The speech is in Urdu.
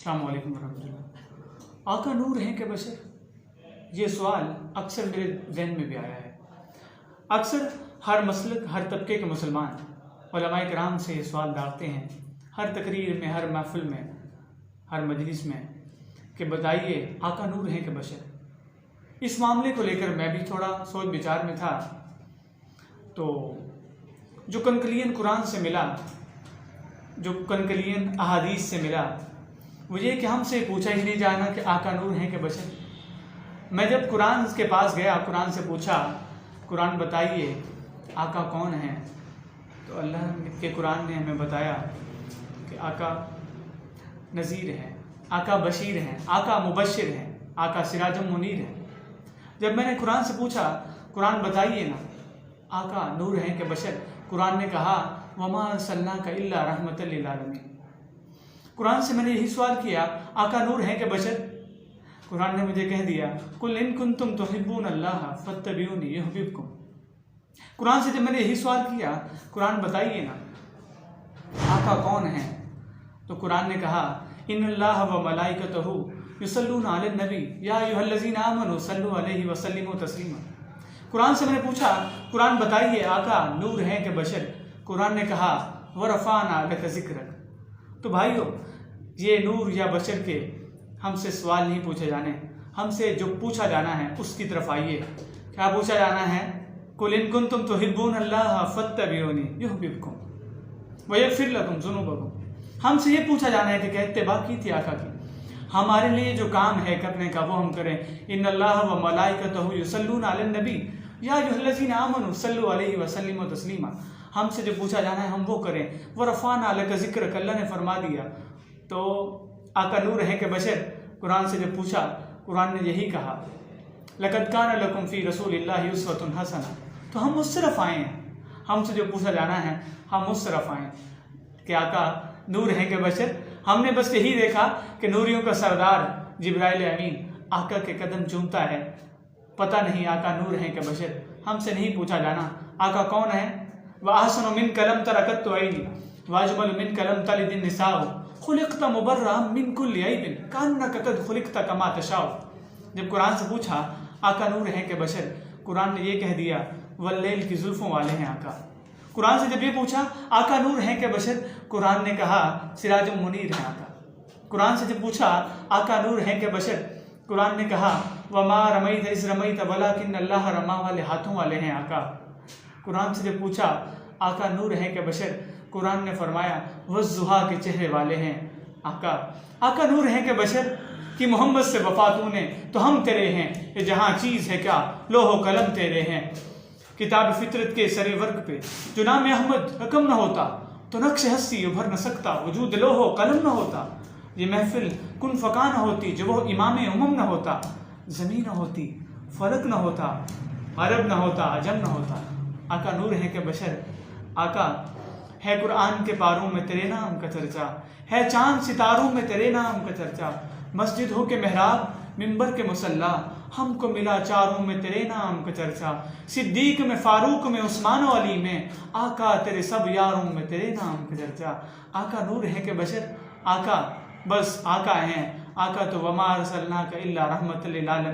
السلام علیکم ورحمۃ اللہ۔ آقا نور ہیں کہ بشر؟ یہ سوال اکثر میرے ذہن میں بھی آیا ہے۔ اکثر ہر مسلک، ہر طبقے کے مسلمان علماء کرام سے یہ سوال داغتے ہیں، ہر تقریر میں، ہر محفل میں، ہر مجلس میں، کہ بتائیے آقا نور ہیں کہ بشر؟ اس معاملے کو لے کر میں بھی تھوڑا سوچ بچار میں تھا، تو جو کنکلین قرآن سے ملا، جو کنکلین احادیث سے ملا، وہ یہ کہ ہم سے پوچھا ہی نہیں جانا کہ آقا نور ہیں کہ بشر۔ میں جب قرآن کے پاس گیا، قرآن سے پوچھا، قرآن بتائیے آقا کون ہیں؟ تو اللہ کے قرآن نے ہمیں بتایا کہ آقا نذیر ہیں، آقا بشیر ہیں، آقا مبشر ہیں، آقا سراج منیر ہیں۔ جب میں نے قرآن سے پوچھا، قرآن بتائیے نا آقا نور ہیں کہ بشر، قرآن نے کہا وَمَا أَرْسَلْنَاكَ إِلَّا رَحْمَةً لِّلْعَالَمِينَ۔ قرآن سے میں نے یہی سوال کیا، آقا نور ہیں کہ بشر؟ قرآن نے مجھے کہہ دیا قُلْ إِن كُنتُمْ تُحِبُّونَ اللَّهَ فَاتَّبِعُونِي يُحْبِبْكُمْ۔ قرآن سے جب میں نے یہی سوال کیا، قرآن بتائیے نا آقا کون ہیں؟ تو قرآن نے کہا إِنَّ اللَّهَ وَمَلَائِكَتَهُ يُصَلُّونَ عَلَى النَّبِيِّ يَا أَيُّهَا الَّذِينَ آمَنُوا صَلُّوا عَلَيْهِ وَسَلِّمُوا تَسْلِيمًا۔ قرآن سے میں نے پوچھا، قرآن بتائیے آقا نور ہیں کہ بشر؟ قرآن نے کہا وَرَفَعْنَا لَكَ ذِكْرَكَ۔ تو بھائیو، یہ نور یا بشر کے ہم سے سوال نہیں پوچھے جانے، ہم سے جو پوچھا جانا ہے اس کی طرف آئیے۔ کیا پوچھا جانا ہے؟ قُلْ إِن كُنتُمْ تُحِبُّونَ اللَّهَ فَاتَّبِعُونِي يُحْبِبْكُمْ وَيَغْفِرْ لَكُمْ ذُنُوبَكُمْ۔ ہم سے یہ پوچھا جانا ہے کہ اتباع کی تھی آقا کی، ہمارے لیے جو کام ہے کرنے کا وہ ہم کریں۔ إِنَّ اللَّهَ وَمَلَائِكَتَهُ يُصَلُّونَ عَلَى النَّبِيِّ يَا أَيُّهَا الَّذِينَ آمَنُوا صَلُّوا عَلَيْهِ وَسَلِّمُوا تَسْلِيمًا۔ ہم سے جو پوچھا جانا ہے ہم وہ کریں۔ وَرَفَعْنَا لَكَ ذِكْرَكَ، اللہ نے فرما دیا۔ تو آقا نور ہیں کہ بشر؟ قرآن سے جو پوچھا، قرآن نے یہی کہا لَقَدْ كَانَ لَكُمْ فِي رَسُولِ اللَّهِ أُسْوَةٌ حَسَنَةٌ۔ تو ہم اس طرف آئے ہیں، ہم سے جو پوچھا جانا ہے ہم اس طرف آئیں کہ آقا نور ہیں کہ بشر؟ ہم نے بس یہی دیکھا کہ نوریوں کا سردار جبرائیل امین آقا کے قدم چومتا ہے، پتہ نہیں آقا نور ہیں کہ بشر؟ ہم سے نہیں پوچھا جانا آقا کون ہے؟ وَأَحْسَنُ مِنْكَ لَمْ تَرَ قَطُّ عَيْنِي وَأَجْمَلُ مِنْكَ لَمْ تَلِدِ النِّسَاءُ خُلِقْتَ مُبَرَّأً مِنْ كُلِّ عَيْبٍ كَأَنَّكَ قَدْ خُلِقْتَ كَمَا تَشَاءُ۔ جب قرآن سے پوچھا آقا نور ہیں کہ بشر، قرآن نے یہ کہہ دیا واللیل کی زلفوں والے ہیں آقا۔ قرآن سے جب یہ پوچھا آقا نور ہیں کہ بشر، قرآن نے کہا سراج منیر ہیں آقا۔ قرآن سے جب پوچھا آقا نور ہیں کہ بشر، قرآن نے کہا وما رمیت اذ رمیت ولکن اللہ رما، والے ہاتھوں والے ہیں آقا۔ قرآن سے جب پوچھا آقا نور ہیں کہ بشر، قرآن نے فرمایا والضحیٰ کے چہرے والے ہیں آقا۔ آقا نور ہیں کہ بشر کہ محمد سے وفا تو نے تو ہم تیرے ہیں، یہ جہاں چیز ہے کیا لوح و قلم تیرے ہیں۔ کتاب فطرت کے سر ورق پہ جو نام احمد رقم نہ ہوتا تو نقش ہستی ابھر نہ سکتا، وجود لوح و قلم نہ ہوتا، یہ محفل کن فکا نہ ہوتی جو وہ امام امم نہ ہوتا، زمین نہ ہوتی فلک نہ ہوتا، عرب نہ ہوتا عجم نہ ہوتا۔ آقا نور ہیں کہ بشر؟ آقا ہے قرآن کے پاروں میں تیرے نام کا چرچا، ہے چاند ستاروں میں تیرے نام کا چرچا، مسجد ہو کے محراب منبر کے مصلی، ہم کو ملا چاروں میں تیرے نام کا چرچا، صدیق میں فاروق میں عثمان و علی میں، آقا تیرے سب یاروں میں تیرے نام کا چرچا۔ آقا نور ہیں کہ بشر؟ آقا بس آقا ہیں، آقا تو وما ارسلناک الا رحمۃ للعالمین۔